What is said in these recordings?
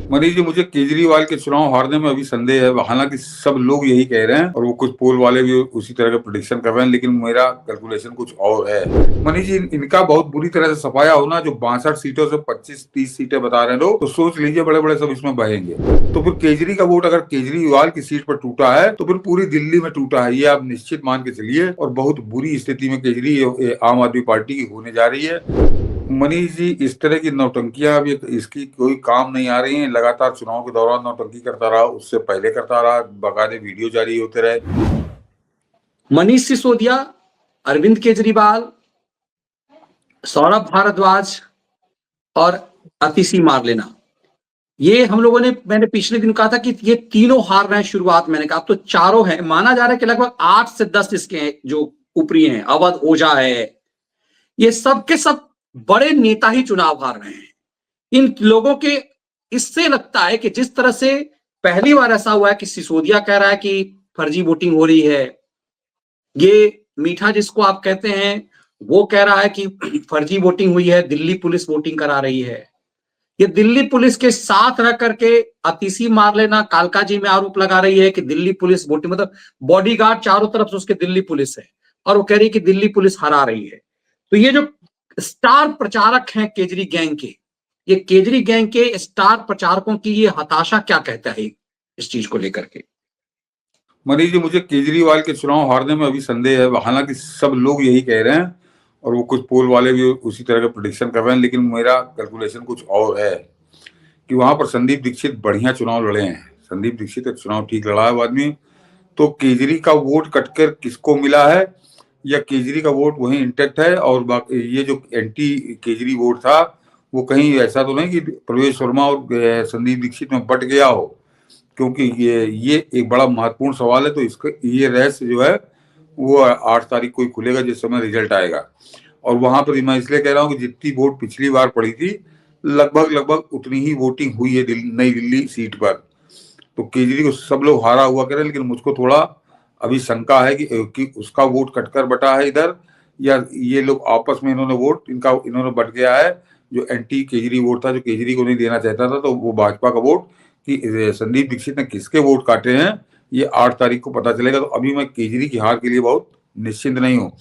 मनीष जी, मुझे केजरीवाल के चुनाव हारने में अभी संदेह है। हालांकि सब लोग यही कह रहे हैं और वो कुछ पोल वाले भी उसी तरह का प्रेडिक्शन कर रहे हैं, लेकिन मेरा कैलकुलेशन कुछ और है। मनीष जी, इनका बहुत बुरी तरह से सफाया होना, जो 62 सीटों से 25-30 सीटें बता रहे हैं लोग, तो सोच लीजिए बड़े बड़े सब इसमें बहेंगे। तो फिर केजरी का वोट अगर केजरीवाल की सीट पर टूटा है तो फिर पूरी दिल्ली में टूटा है, ये आप निश्चित मान के चलिए। और बहुत बुरी स्थिति में केजरी आम आदमी पार्टी की होने जा रही है। मनीष जी, इस तरह की नौटंकियां अभी इसकी कोई काम नहीं आ रही हैं। लगातार चुनाव के दौरान नौटंकी करता रहा, उससे पहले करता रहा, बकायदे वीडियो जारी होते रहे। मनीष सिसोदिया, अरविंद केजरीवाल, सौरभ भारद्वाज और अतिशी मारलेना, ये हम लोगों ने, मैंने पिछले दिन कहा था कि ये तीनों हार रहे हैं। शुरुआत मैंने कहा अब तो चारों हैं। माना जा रहा है कि लगभग 8 से 10 इसके जो ऊपरी हैं, अवध ओझा है, ये सब के सब बड़े नेता ही चुनाव हार रहे हैं। इन लोगों के इससे लगता है कि जिस तरह से पहली बार ऐसा हुआ है कि सिसोदिया कह रहा है कि फर्जी वोटिंग हो रही है, ये मीठा जिसको आप कहते हैं वो कह रहा है कि फर्जी वोटिंग हुई है, दिल्ली पुलिस वोटिंग करा रही है। ये दिल्ली पुलिस के साथ रह करके अतिशी मारलेना कालका जी में आरोप लगा रही है कि दिल्ली पुलिस वोटिंग, मतलब बॉडीगार्ड चारों तरफ से उसके दिल्ली पुलिस है, और वो कह रही है कि दिल्ली पुलिस हरा रही है। तो ये जो स्टार प्रचारक हैं केजरी गैंग के, ये केजरी गैंग के स्टार प्रचारकों की ये हताशा क्या कहता है इस चीज को लेकर के? मनीष जी, मुझे केजरीवाल के चुनाव हारने में अभी संदेह है। हालांकि सब लोग यही कह रहे हैं और वो कुछ पोल वाले भी उसी तरह का प्रेडिक्शन कर रहे हैं, लेकिन मेरा कैलकुलेशन कुछ और है कि वहां पर संदीप दीक्षित बढ़िया चुनाव लड़े हैं। संदीप दीक्षित का चुनाव ठीक लड़ा है वो आदमी। तो केजरी का वोट कटकर किसको मिला है, या केजरी का वोट वहीं इंटेक्ट है, और ये जो एंटी केजरी वोट था वो कहीं ऐसा तो नहीं कि प्रवेश वर्मा और संदीप दीक्षित में बट गया हो, क्योंकि ये एक बड़ा महत्वपूर्ण सवाल है। तो इसका ये रहस्य जो है वो 8 तारीख को ही खुलेगा, जिस समय रिजल्ट आएगा। और वहां पर मैं इसलिए कह रहा हूँ कि जितनी वोट पिछली बार पड़ी थी, लगभग लगभग उतनी ही वोटिंग हुई है नई दिल्ली सीट पर। तो केजरी को सब लोग हारा हुआ कह रहे हैं, लेकिन मुझको थोड़ा अभी शंका है कि उसका वोट कटकर बटा है इधर, या ये लोग आपस में इन्होंने बट गया है। जो एंटी केजरी वोट था, जो केजरी को नहीं देना चाहता था, तो वो भाजपा का वोट, कि संदीप दीक्षित ने किसके वोट काटे हैं, ये 8 तारीख को पता चलेगा। तो अभी मैं केजरी की हार के लिए बहुत निश्चिंत नहीं हूँ।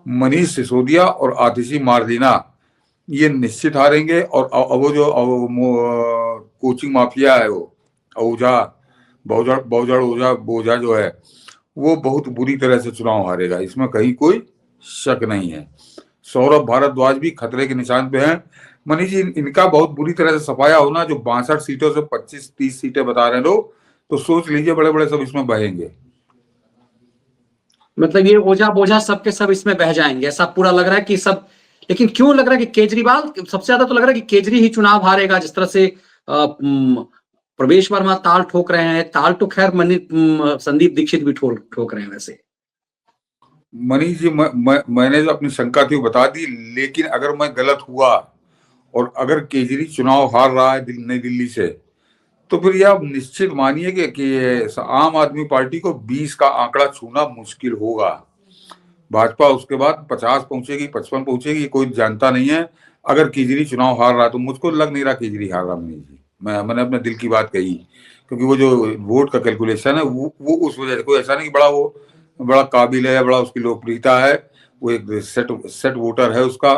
मनीष सिसोदिया और आतिशी मारदीना ये निश्चित हारेंगे। और वो जो कोचिंग माफिया है, वो ओझा, बहुजड़ ओझा बोझा जो है, वो बहुत बुरी तरह से चुनाव हारेगा, इसमें कहीं कोई शक नहीं है। सौरभ भारद्वाज भी खतरे के निशान पे हैं। मनीष जी, इनका बहुत बुरी तरह से सफाया होना, जो 62 सीटों से 25-30 सीटें बता रहे हैं लोग, तो सोच लीजिए बड़े बड़े सब इसमें बहेंगे। मतलब ये ओझा बोझा सबके सब इसमें बह जाएंगे, ऐसा पूरा लग रहा है कि सब। लेकिन क्यों लग रहा है कि केजरीवाल सबसे ज्यादा, तो लग रहा है कि केजरी ही चुनाव हारेगा, जिस तरह से प्रवेश वर्मा ताल ठोक रहे हैं। ताल तो खैर संदीप दीक्षित भी ठोक रहे हैं वैसे। मनीष जी, मैंने जो अपनी शंका थी वो बता दी, लेकिन अगर मैं गलत हुआ और अगर केजरी चुनाव हार रहा है नई दिल्ली से, तो फिर यह आप निश्चित मानिए कि आम आदमी पार्टी को 20 का आंकड़ा छूना मुश्किल होगा। भाजपा उसके बाद 50 पहुंचेगी, 55 पहुंचेगी, कोई जानता नहीं है। अगर केजरी चुनाव हार रहा, तो मुझको लग नहीं रहा केजरी हार रहा मनीष जी। मैंने अपने दिल की बात कही, क्योंकि वो जो वोट का कैलकुलेशन है वो उस वजह से, कोई ऐसा नहीं कि बड़ा काबिल है या बड़ा उसकी लोकप्रियता है। वो एक सेट वोटर है उसका।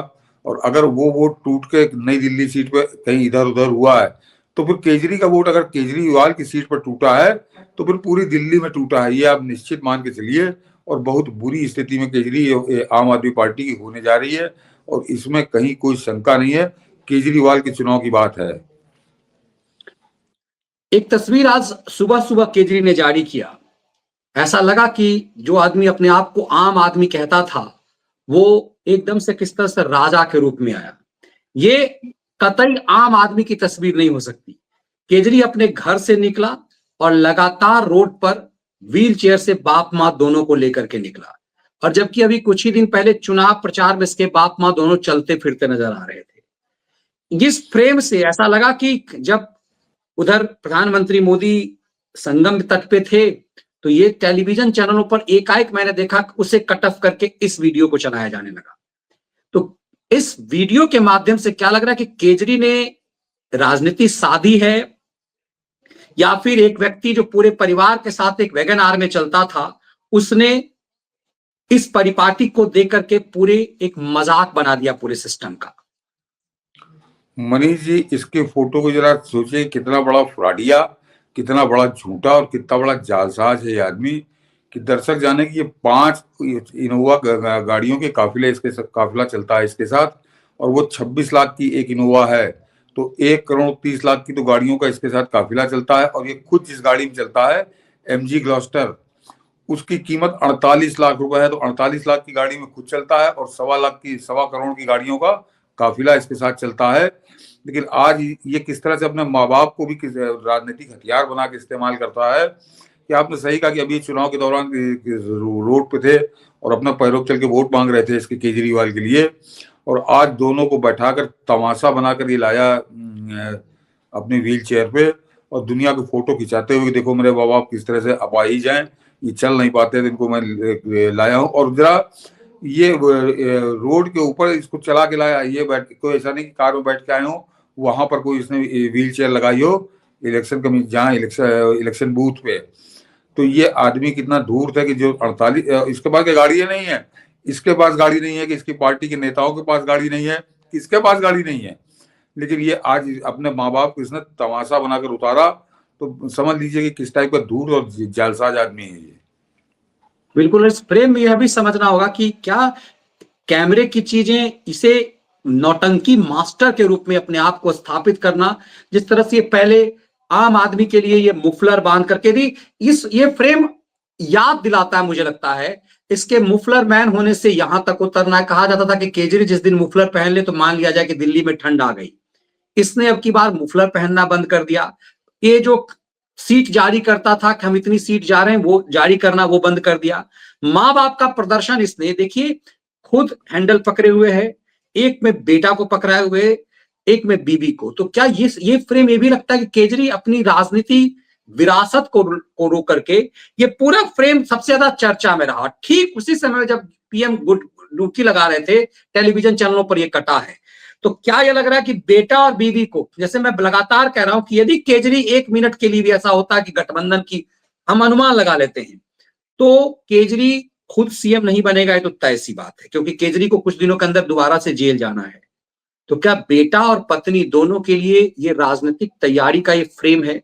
और अगर वो वोट टूट के नई दिल्ली सीट पे कहीं इधर उधर हुआ है, तो फिर केजरी का वोट अगर केजरीवाल की सीट पर टूटा है, तो फिर पूरी दिल्ली में टूटा है, ये आप निश्चित मान के चलिए। और बहुत बुरी स्थिति में केजरी आम आदमी पार्टी की होने जा रही है, और इसमें कहीं कोई शंका नहीं है। केजरीवाल के चुनाव की बात है। एक तस्वीर आज सुबह सुबह केजरी ने जारी किया। ऐसा लगा कि जो आदमी अपने आप को आम आदमी कहता था, वो एकदम से किस तरह से राजा के रूप में आया। ये कतई आम आदमी की तस्वीर नहीं हो सकती। केजरी अपने घर से निकला और लगातार रोड पर व्हील चेयर से बाप मां दोनों को लेकर के निकला। और जबकि अभी कुछ ही दिन पहले चुनाव प्रचार में इसके बाप मां दोनों चलते फिरते नजर आ रहे थे। इस फ्रेम से ऐसा लगा कि जब उधर प्रधानमंत्री मोदी संगम तट पे थे, तो ये टेलीविजन चैनलों पर एकाएक मैंने देखा उसे कट ऑफ करके इस वीडियो को चलाया जाने लगा। तो इस वीडियो के माध्यम से क्या लग रहा है कि केजरी ने राजनीति साधी है, या फिर एक व्यक्ति जो पूरे परिवार के साथ एक वैगन आर में चलता था, उसने इस परिपाटी को देख करके पूरे एक मजाक बना दिया पूरे सिस्टम का। मनीष जी, इसके फोटो को जरा सोचिए, कितना बड़ा फ्रॉडिया, कितना बड़ा झूठा और कितना बड़ा जालसाज है ये आदमी, कि दर्शक जाने की ये 5 इनोवा गाड़ियों के काफिला चलता है इसके साथ, और वो 26 लाख की एक इनोवा है, तो 1 करोड़ 30 लाख की तो गाड़ियों का इसके साथ काफिला चलता है। और ये खुद जिस गाड़ी में चलता है, MG ग्लॉस्टर, उसकी कीमत 48 लाख रुपए है, तो 48 लाख की गाड़ी में खुद चलता है, और 1.25 करोड़ की गाड़ियों का काफिला इसके साथ चलता है। लेकिन आज ये किस तरह से अपने माँ बाप को भी राजनीतिक हथियार बना के इस्तेमाल करता है, कि आपने सही कहा कि अभी चुनाव के दौरान रोड पे थे और अपना पैरों चल के वोट मांग रहे थे इसके केजरीवाल के लिए, और आज दोनों को बैठाकर तमाशा बनाकर ये लाया अपनी व्हील चेयर पे, और दुनिया के फोटो खिंचाते हुए, देखो मेरे माँ बाप किस तरह से अपाहिज हैं, ये चल नहीं पाते थे, इनको मैं लाया हूँ। और जरा ये रोड के ऊपर इसको चला के लाया, ये बैठ, कोई ऐसा नहीं कि कार में बैठ के आए हो, वहां पर कोई इसने व्हील चेयर लगाई हो इलेक्शन कमी, जहाँ इलेक्शन बूथ पे। तो ये आदमी कितना धूर्त है कि जो 48, इसके पास गाड़ी नहीं है, इसके पास गाड़ी नहीं है, कि इसकी पार्टी के नेताओं के पास गाड़ी नहीं है, किसके पास गाड़ी नहीं है, लेकिन ये आज अपने माँ बाप को इसने तमाशा बनाकर उतारा, तो समझ लीजिए कि किस टाइप का धूर्त और जालसाज आदमी है ये। बिल्कुल, इस प्रेम में यह भी समझना होगा कि क्या कैमरे की चीजें, इसे नौटंकी मास्टर के रूप में अपने आप को स्थापित करना, जिस तरह से पहले आम आदमी के लिए ये मुफलर बांध करके दी, ये फ्रेम याद दिलाता है, मुझे लगता है इसके मुफलर मैन होने से यहां तक उतरना है। कहा जाता था कि केजरी जिस दिन मुफलर पहन ले तो मान लिया जाए कि दिल्ली में ठंड आ गई। इसने अब की बार मुफलर पहनना बंद कर दिया। ये जो सीट जारी करता था कि हम इतनी सीट जा रहे हैं, वो जारी करना वो बंद कर दिया। माँ बाप का प्रदर्शन इसने, देखिए, खुद हैंडल पकड़े हुए है, एक में बेटा को पकड़ाए हुए, एक में बीबी को। तो क्या ये फ्रेम ये भी लगता है कि केजरी अपनी राजनीति विरासत को रोक करके, ये पूरा फ्रेम सबसे ज्यादा चर्चा में रहा। ठीक उसी समय जब पीएम डुबकी लगा रहे थे, टेलीविजन चैनलों पर ये कटा है। तो क्या ये लग रहा है कि बेटा और बीवी को, जैसे मैं लगातार कह रहा हूं कि यदि केजरी 1 मिनट के लिए भी ऐसा होता है कि गठबंधन की, हम अनुमान लगा लेते हैं, तो केजरी खुद सीएम नहीं बनेगा, ये तो तय सी बात है, क्योंकि केजरी को कुछ दिनों के अंदर दोबारा से जेल जाना है। तो क्या बेटा और पत्नी दोनों के लिए ये राजनीतिक तैयारी का ये फ्रेम है?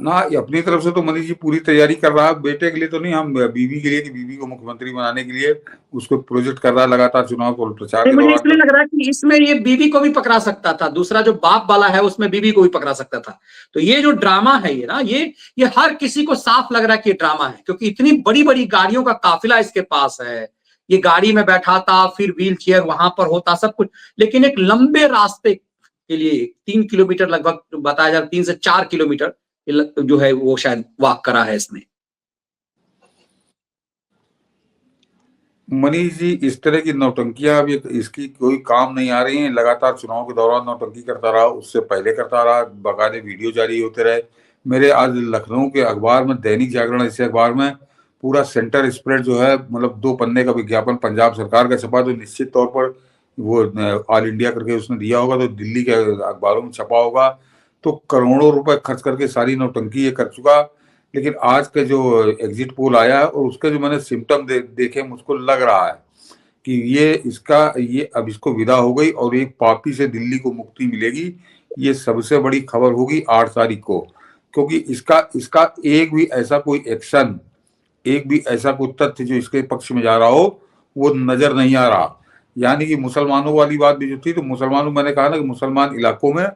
ना, अपनी तरफ से तो मनीष जी पूरी तैयारी कर रहा है, बेटे के लिए तो नहीं, हम बीवी के लिए, कि बीवी को मुख्यमंत्री बनाने के लिए उसको प्रोजेक्ट कर रहा है लगातार चुनाव को प्रचार के मुझे दौरान। इसलिए लग रहा है कि इसमें ये बीवी को भी पकड़ा सकता था, दूसरा जो बाप वाला है उसमें बीवी को भी पकड़ा सकता था। तो ये जो ड्रामा है ये ना, ये हर किसी को साफ लग रहा है कि ये ड्रामा है, क्योंकि इतनी बड़ी बड़ी गाड़ियों का काफिला इसके पास है। ये गाड़ी में बैठाता, फिर व्हील चेयर वहां पर होता, सब कुछ, लेकिन एक लंबे रास्ते के लिए 3 किलोमीटर लगभग बताया जा रहा, 3 से 4 किलोमीटर जो है वो शायद वॉक करा है इसने। मनीष जी, इस तरह की नौटंकियां अभी इसकी कोई काम नहीं आ रही हैं, लगातार चुनाव के दौरान नौटंकी करता रहा, उससे पहले करता रहा, बाकायदे वीडियो जारी होते रहे। मेरे आज लखनऊ के अखबार में, दैनिक जागरण ऐसे अखबार में, पूरा सेंटर स्प्रेड जो है, मतलब 2 पन्ने का विज्ञापन पंजाब सरकार का छपा, तो निश्चित तौर पर वो ऑल इंडिया करके उसने दिया होगा, तो दिल्ली के अखबारों में छपा होगा। तो करोड़ों रुपए खर्च करके सारी नौटंकी ये कर चुका। लेकिन आज का जो एग्जिट पोल आया है और उसके जो मैंने सिम्टम देखे, मुझको लग रहा है कि ये अब इसको विदा हो गई और एक पापी से दिल्ली को मुक्ति मिलेगी। ये सबसे बड़ी खबर होगी 8 तारीख को, क्योंकि इसका एक भी ऐसा कोई एक्शन, एक भी ऐसा कोई तथ्य जो इसके पक्ष में जा रहा हो, वो नजर नहीं आ रहा। यानी कि मुसलमानों वाली बात भी जो थी, तो मुसलमानों, मैंने कहा ना कि मुसलमान इलाकों में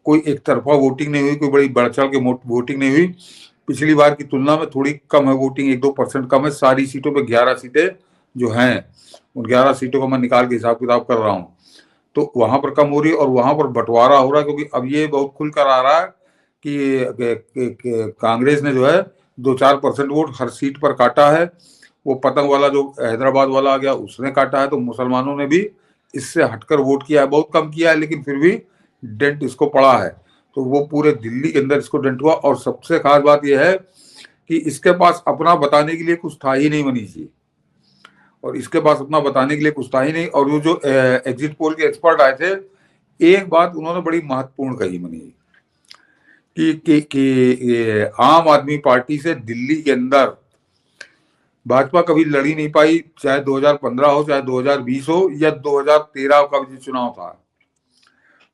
कोई एक तरफा वोटिंग नहीं हुई, कोई बड़ी बढ़ चढ़ के वोटिंग नहीं हुई। पिछली बार की तुलना में थोड़ी कम है वोटिंग, 1-2% कम है। सारी सीटों पे 11 सीटें जो हैं, उन 11 सीटों का मैं निकाल के हिसाब किताब कर रहा हूँ, तो वहां पर कम हो रही है और वहां पर बंटवारा हो रहा है। क्योंकि अब ये बहुत खुलकर आ रहा है कि कांग्रेस ने जो है 2-4% वोट हर सीट पर काटा है। वो पतंग वाला जो हैदराबाद वाला आ गया, उसने काटा है। तो मुसलमानों ने भी इससे हटकर वोट किया है, बहुत कम किया है, लेकिन फिर भी डेंट इसको पड़ा है। तो वो पूरे दिल्ली के अंदर इसको डेंट हुआ। और सबसे खास बात यह है कि इसके पास अपना बताने के लिए कुछ था ही नहीं मनीष जी, और इसके पास अपना बताने के लिए कुछ था ही नहीं। और वो जो एग्जिट पोल के एक्सपर्ट आए थे, एक बात उन्होंने बड़ी महत्वपूर्ण कही मनीष जी, कि ये आम आदमी पार्टी से दिल्ली के अंदर भाजपा कभी लड़ी नहीं पाई, चाहे 2015 हो, चाहे 2020 हो, या 2013 का भी चुनाव था।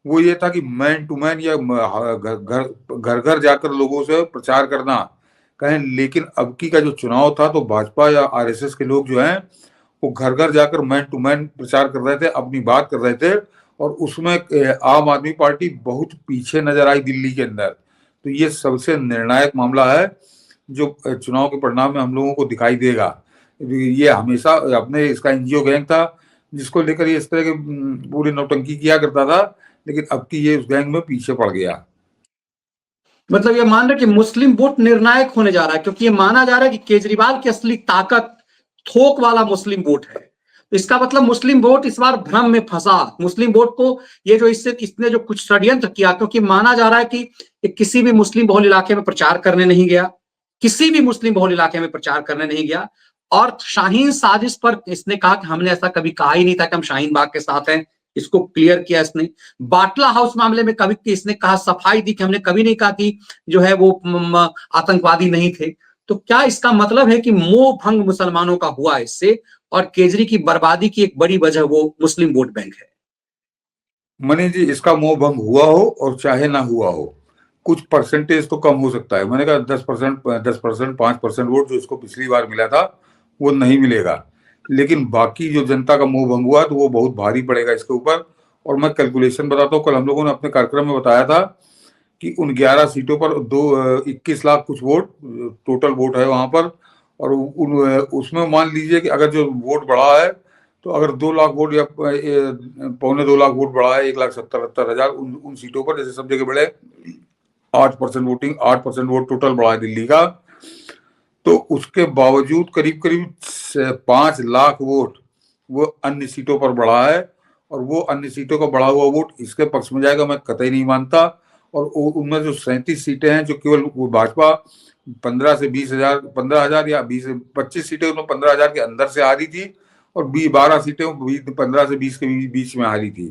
वो ये था कि मैन टू मैन या घर घर जाकर लोगों से प्रचार करना कहें। लेकिन अब की का जो चुनाव था तो भाजपा या आरएसएस के लोग जो हैं वो घर घर जाकर मैन टू मैन प्रचार कर रहे थे, अपनी बात कर रहे थे, और उसमें आम आदमी पार्टी बहुत पीछे नजर आई दिल्ली के अंदर। तो ये सबसे निर्णायक मामला है जो चुनाव के परिणाम में हम लोगों को दिखाई देगा। ये हमेशा अपने इसका एनजीओ गैंग था जिसको लेकर ये इस तरह के पूरी नौटंकी किया करता था, लेकिन अब की ये उस गैंग में पीछे पड़ गया। मतलब ये मान रहे कि मुस्लिम वोट निर्णायक होने जा रहा है, क्योंकि ये माना जा रहा है कि केजरीवाल की असली ताकत थोक वाला मुस्लिम वोट है। तो इसका मतलब मुस्लिम वोट इस बार भ्रम में फंसा। मुस्लिम वोट को ये जो इसने जो कुछ षड्यंत्र किया, क्योंकि माना जा रहा है कि किसी भी मुस्लिम बहुल इलाके में प्रचार करने नहीं गया, किसी भी मुस्लिम बहुल इलाके में प्रचार करने नहीं गया, और शाहीन साजिश पर इसने कहा कि हमने ऐसा कभी कहा ही नहीं था कि हम शाहीन बाग के साथ हैं। इसको क्लियर किया इसने। बाटला हाउस मामले में कभी इसने कहा, सफाई दी कि हमने कभी नहीं कहा कि जो है वो आतंकवादी नहीं थे। तो क्या इसका मतलब है कि मोह भंग मुसलमानों का हुआ इससे, और केजरी की बर्बादी की एक बड़ी वजह वो मुस्लिम वोट बैंक है? मनीष जी, इसका मोह भंग हुआ हो और चाहे ना हुआ हो, कुछ परसेंटेज तो कम हो सकता है। मैंने कहा 10%, 10%, 5% वोट जो इसको पिछली बार मिला था वो नहीं मिलेगा, लेकिन बाकी जो जनता का मोह भंग हुआ तो वो बहुत भारी पड़ेगा इसके ऊपर। और मैं कैलकुलेशन बताता हूँ, कल हम लोगों ने अपने कार्यक्रम में बताया था कि उन 11 सीटों पर 21 लाख कुछ वोट टोटल वोट है वहां पर। और उसमें मान लीजिए कि अगर जो वोट बढ़ा है तो अगर 2 लाख वोट या 1.25-2 लाख वोट बढ़ा है, 1,77,000 उन सीटों पर, जैसे सब जगह बढ़े 8% वोटिंग, 8% वोट टोटल बढ़ा है दिल्ली का, तो उसके बावजूद करीब करीब 5 लाख वोट वो अन्य सीटों पर बढ़ा है। और वो अन्य सीटों का बढ़ा हुआ वोट इसके पक्ष में जाएगा, मैं कतई नहीं मानता। और उनमें जो 37 सीटें हैं जो केवल वो भाजपा 15 से 20,000, 15,000 या 20-25 सीटें उन्होंने 15,000 के अंदर से हारी थी, और 12 सीटें 15 से 20 के बीच में हारी थी।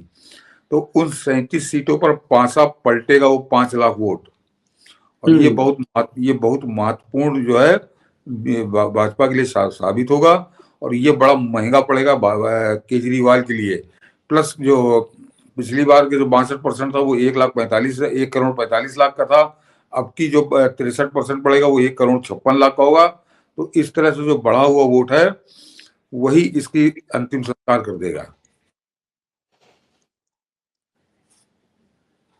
तो उन 37 सीटों पर पांसा पलटेगा वो 5 लाख वोट। और ये बहुत महत्वपूर्ण जो है भाजपा के लिए साबित होगा, और ये बड़ा महंगा पड़ेगा केजरीवाल के लिए। प्लस जो पिछली बार के जो 62% था वो 1,45,00,000 का था, अब की जो 63% पड़ेगा वो 1,56,00,000 का होगा। तो इस तरह से जो बढ़ा हुआ वोट है वही इसकी अंतिम संस्कार कर देगा।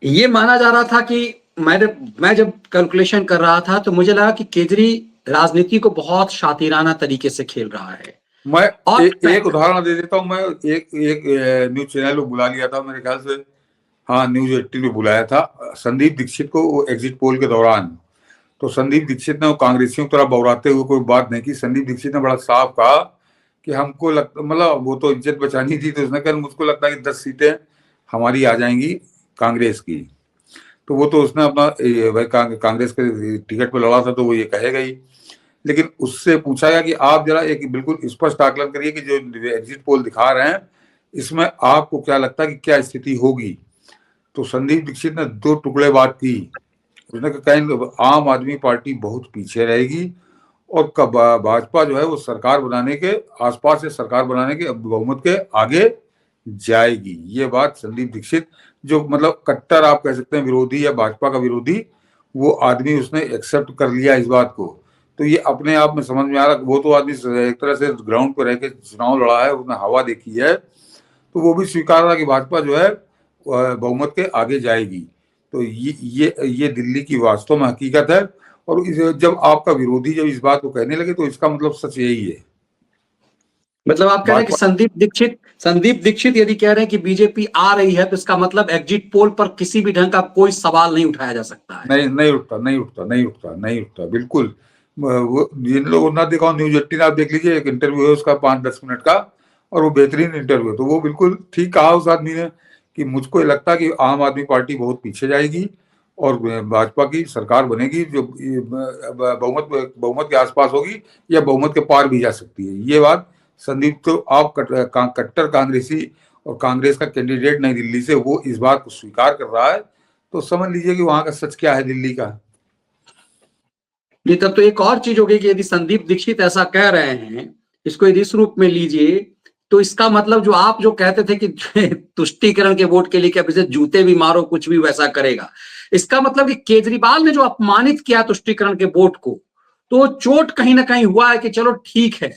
ये माना जा रहा था कि मैं जब कैलकुलेशन कर रहा था तो मुझे लगा कि केजरी राजनीति को बहुत शातिराना तरीके से खेल रहा है। मैं और एक उदाहरण दे देता हूँ। मैं एक न्यूज चैनल में बुला लिया था, मेरे ख्याल से हाँ न्यूज 18 में बुलाया था संदीप दीक्षित को, वो एग्जिट पोल के दौरान। तो संदीप दीक्षित ने कांग्रेसियों की तरह बौराते हुए कोई बात नहीं की। संदीप दीक्षित ने बड़ा साफ कहा कि हमको लगता, मतलब वो तो इज्जत बचानी थी, तो उसने कहा मुझको लगता है कि 10 सीटें हमारी आ जाएंगी कांग्रेस की। तो वो तो उसने अपना भाई कांग्रेस के टिकट पर लड़ा था तो वो ये कहेगा ही। लेकिन उससे पूछा गया कि आप जरा एक बिल्कुल स्पष्ट आकलन करिए कि जो एग्जिट पोल दिखा रहे हैं इसमें आपको क्या लगता है कि क्या स्थिति होगी। तो संदीप दीक्षित ने 2 टुकड़े बात की। उसने कहा आम आदमी पार्टी बहुत पीछे रहेगी, और भाजपा जो है वो सरकार बनाने के आसपास से सरकार बनाने के बहुमत के आगे जाएगी। ये बात संदीप दीक्षित, जो मतलब कट्टर आप कह सकते हैं विरोधी या भाजपा का विरोधी, वो आदमी उसने एक्सेप्ट कर लिया इस बात को। तो ये अपने आप में समझ में आ रहा, वो तो आदमी एक तरह से ग्राउंड पर रह के चुनाव लड़ा है, उसने हवा देखी है, तो वो भी स्वीकार रहा कि भाजपा जो है बहुमत के आगे जाएगी। तो ये दिल्ली की वास्तव में हकीकत है। और जब आपका विरोधी जब इस बात को कहने लगे तो इसका मतलब सच यही है। मतलब आप कह रहे हैं कि संदीप दीक्षित यदि कह रहे हैं कि बीजेपी आ रही है तो इसका मतलब एग्जिट पोल पर किसी भी ढंग का कोई सवाल नहीं उठाया जा सकता है। नहीं उठता बिल्कुल। वो जिन लोगों ने देखा न्यूज 18 आप देख लीजिए, एक इंटरव्यू है उसका 5-10 मिनट का, और वो बेहतरीन इंटरव्यू है। तो वो बिल्कुल ठीक कहा उस आदमी ने कि मुझको लगता है कि आम आदमी पार्टी बहुत पीछे जाएगी और भाजपा की सरकार बनेगी जो बहुमत के आसपास होगी या बहुमत के पार भी जा सकती है। ये बात संदीप, तो आप कट्टर कांग्रेसी और कांग्रेस का कैंडिडेट नई दिल्ली से, वो इस बात को स्वीकार कर रहा है तो समझ लीजिए कि वहां का सच क्या है दिल्ली का। ये तब तो एक और चीज होगी कि यदि संदीप दीक्षित ऐसा कह रहे हैं, इसको यदि इस रूप में लीजिए, तो इसका मतलब जो आप जो कहते थे कि तुष्टीकरण के वोट के लिए क्या इसे जूते भी मारो कुछ भी वैसा करेगा, इसका मतलब कि केजरीवाल ने जो अपमानित किया तुष्टीकरण के वोट को, तो चोट कहीं ना कहीं हुआ है कि चलो ठीक है।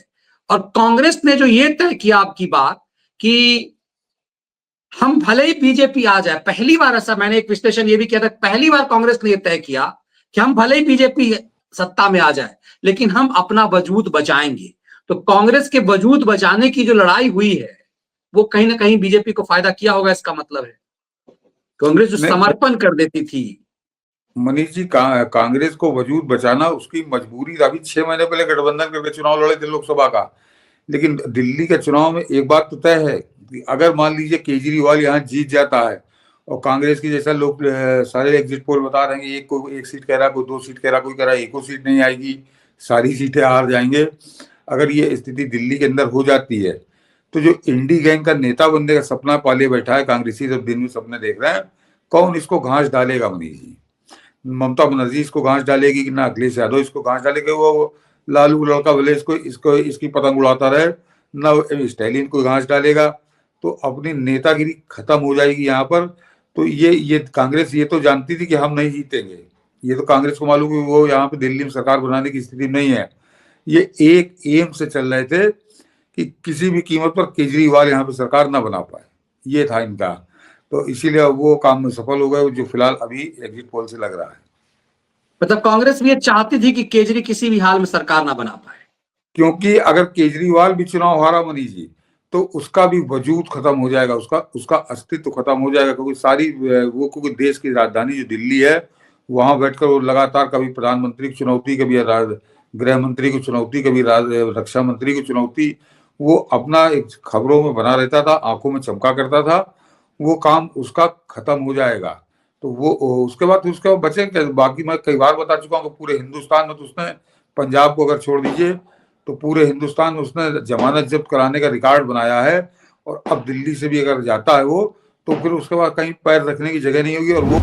और कांग्रेस ने जो ये तय किया आपकी बात कि हम भले ही बीजेपी आ जाए, पहली बार ऐसा मैंने एक विश्लेषण ये भी किया था, पहली बार कांग्रेस ने यह तय किया कि हम भले ही बीजेपी सत्ता में आ जाए लेकिन हम अपना वजूद बचाएंगे। तो कांग्रेस के वजूद बचाने की जो लड़ाई हुई है वो कहीं ना कहीं बीजेपी को फायदा किया होगा, इसका मतलब है कांग्रेस जो नहीं समर्पण कर देती थी। मनीष जी, कांग्रेस को वजूद बचाना उसकी मजबूरी था। अभी 6 महीने पहले गठबंधन करके चुनाव लड़े थे लोकसभा का, लेकिन दिल्ली के चुनाव में एक बात तो तय है कि अगर मान लीजिए केजरीवाल यहाँ जीत जाता है और कांग्रेस की जैसा लोग सारे एग्जिट पोल बता रहे हैं कि एक सीट कह रहा है, कोई 2 सीट कह रहा है, कोई कह रहा है एको सीट नहीं आएगी, सारी सीटें हार जाएंगे। अगर ये स्थिति दिल्ली के अंदर हो जाती है तो जो इंडी गैंग का नेता बनने का सपना पाले बैठा है कांग्रेसी, सब दिन में सपने देख रहे हैं, कौन इसको घास डालेगा मनीष जी? ममता बनर्जी इसको घास डालेगी कि ना अखिलेश यादव इसको घास डालेगा? वो लालू लड़का भले इसको इसको इसकी पतंग उड़ाता रहे, ना स्टालिन को घास डालेगा, तो अपनी नेतागिरी खत्म हो जाएगी यहाँ पर। तो ये कांग्रेस ये तो जानती थी कि हम नहीं जीतेंगे, ये तो कांग्रेस को मालूम कि वो यहाँ पे दिल्ली में सरकार बनाने की स्थिति नहीं है। ये एक एम से चल रहे थे कि किसी भी कीमत पर केजरीवाल यहाँ पे सरकार ना बना पाए, ये था इनका। तो इसीलिए वो काम में सफल हो गए, जो फिलहाल अभी एग्जिट पोल से लग रहा है। मतलब कांग्रेस भी ये चाहती थी कि केजरी किसी भी हाल में सरकार ना बना पाए, क्योंकि अगर केजरीवाल भी चुनाव हारा मनीष जी तो उसका भी वजूद खत्म हो जाएगा, उसका उसका अस्तित्व खत्म हो जाएगा। क्योंकि सारी वो क्योंकि देश की राजधानी जो दिल्ली है वहां बैठकर वो लगातार कभी प्रधानमंत्री की चुनौती, कभी गृह मंत्री की चुनौती, कभी रक्षा मंत्री की चुनौती, वो अपना एक खबरों में बना रहता था, आंखों में चमका करता था। वो काम उसका खत्म हो जाएगा तो वो उसके बाद बचे क्या? बाकी मैं कई बार बता चुका हूँ कि पूरे हिंदुस्तान में तो उसने, पंजाब को अगर छोड़ दीजिए तो पूरे हिंदुस्तान में उसने जमानत जब्त कराने का रिकॉर्ड बनाया है। और अब दिल्ली से भी अगर जाता है वो तो फिर उसके बाद कहीं पैर रखने की जगह नहीं होगी और वो